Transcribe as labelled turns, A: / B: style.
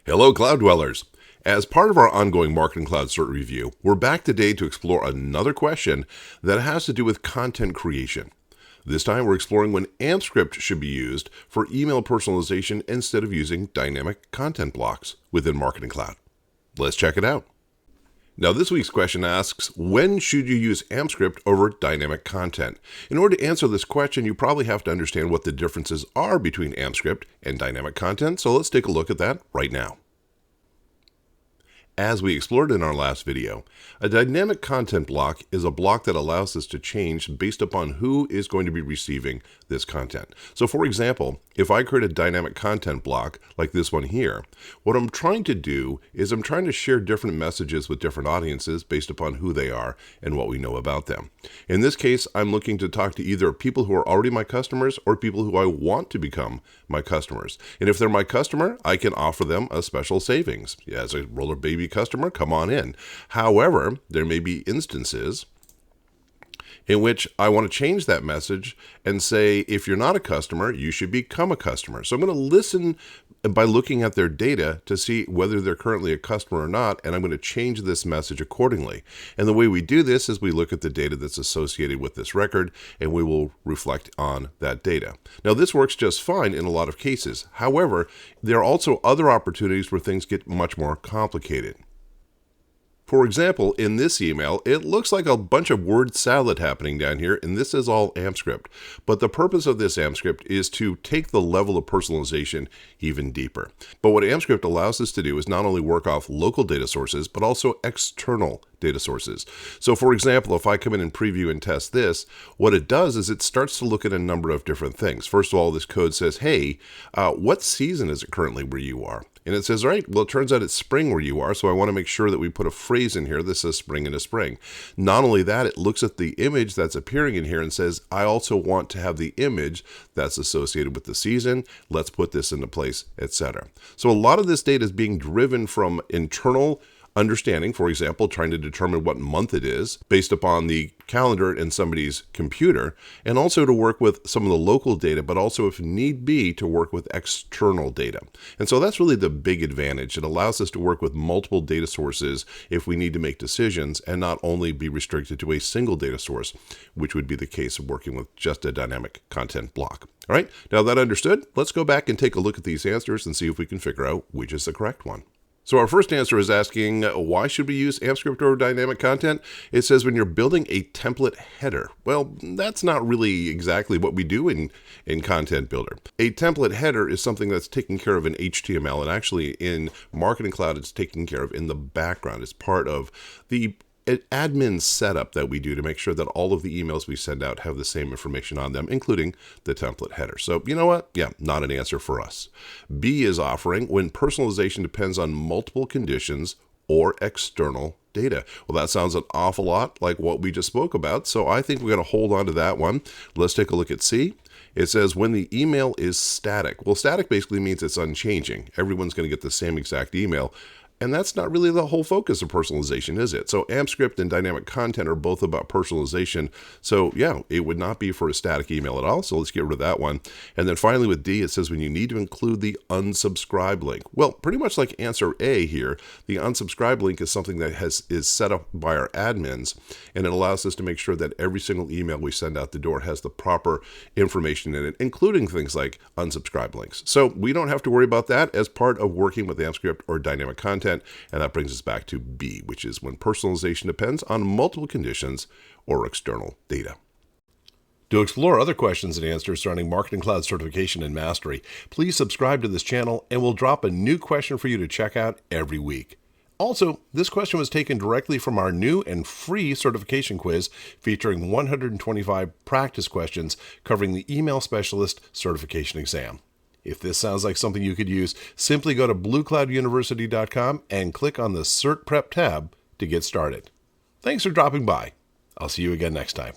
A: Hello, Cloud Dwellers. As part of our ongoing Marketing Cloud CERT review, we're back today to explore another question that has to do with content creation. This time, we're exploring when AMPscript should be used for email personalization instead of using dynamic content blocks within Marketing Cloud. Let's check it out. Now, this week's question asks, when should you use AMPscript over dynamic content? In order to answer this question, you probably have to understand what the differences are between AMPscript and dynamic content, so let's take a look at that right now. As we explored in our last video, a dynamic content block is a block that allows us to change based upon who is going to be receiving this content. So for example, if I create a dynamic content block like this one here, what I'm trying to do is I'm trying to share different messages with different audiences based upon who they are and what we know about them. In this case, I'm looking to talk to either people who are already my customers or people who I want to become my customers. And if they're my customer, I can offer them a special savings. As a roller baby customer, come on in. However, there may be instances in which I want to change that message and say, if you're not a customer, you should become a customer. So I'm going to listen by looking at their data to see whether they're currently a customer or not, and I'm going to change this message accordingly. And the way we do this is we look at the data that's associated with this record, and we will reflect on that data. Now, this works just fine in a lot of cases. However, there are also other opportunities where things get much more complicated. For example, in this email, it looks like a bunch of word salad happening down here, and this is all AMPscript. But the purpose of this AMPscript is to take the level of personalization even deeper. But what AMPscript allows us to do is not only work off local data sources, but also external data sources. So for example, if I come in and preview and test this, what it does is it starts to look at a number of different things. First of all, this code says, hey, what season is it currently where you are? And it says, all right, well, it turns out it's spring where you are, so I want to make sure that we put a phrase in here that says spring in a spring. Not only that, it looks at the image that's appearing in here and says, I also want to have the image that's associated with the season. Let's put this into place, etc. So a lot of this data is being driven from internal understanding, for example, trying to determine what month it is based upon the calendar in somebody's computer, and also to work with some of the local data, but also if need be to work with external data. And so that's really the big advantage. It allows us to work with multiple data sources if we need to make decisions and not only be restricted to a single data source, which would be the case of working with just a dynamic content block. All right, now that understood, let's go back and take a look at these answers and see if we can figure out which is the correct one. So our first answer is asking, why should we use AMPscript over dynamic content? It says when you're building a template header. Well, that's not really exactly what we do in Content Builder. A template header is something that's taken care of in HTML, and actually in Marketing Cloud, it's taken care of in the background. It's part of the admin setup that we do to make sure that all of the emails we send out have the same information on them, including the template header. So you know what? Yeah, not an answer for us. B is offering when personalization depends on multiple conditions or external data. Well, that sounds an awful lot like what we just spoke about. So I think we're going to hold on to that one. Let's take a look at C. It says when the email is static. Well, static basically means it's unchanging. Everyone's going to get the same exact email. And that's not really the whole focus of personalization, is it? So AMPscript and dynamic content are both about personalization. So yeah, it would not be for a static email at all. So let's get rid of that one. And then finally with D, it says when you need to include the unsubscribe link. Well, pretty much like answer A here, the unsubscribe link is something that is set up by our admins, and it allows us to make sure that every single email we send out the door has the proper information in it, including things like unsubscribe links. So we don't have to worry about that as part of working with AMPscript or dynamic content. And that brings us back to B, which is when personalization depends on multiple conditions or external data. To explore other questions and answers surrounding Marketing Cloud certification and mastery, please subscribe to this channel and we'll drop a new question for you to check out every week. Also, this question was taken directly from our new and free certification quiz featuring 125 practice questions covering the Email Specialist certification exam. If this sounds like something you could use, simply go to blueclouduniversity.com and click on the CERT Prep tab to get started. Thanks for dropping by. I'll see you again next time.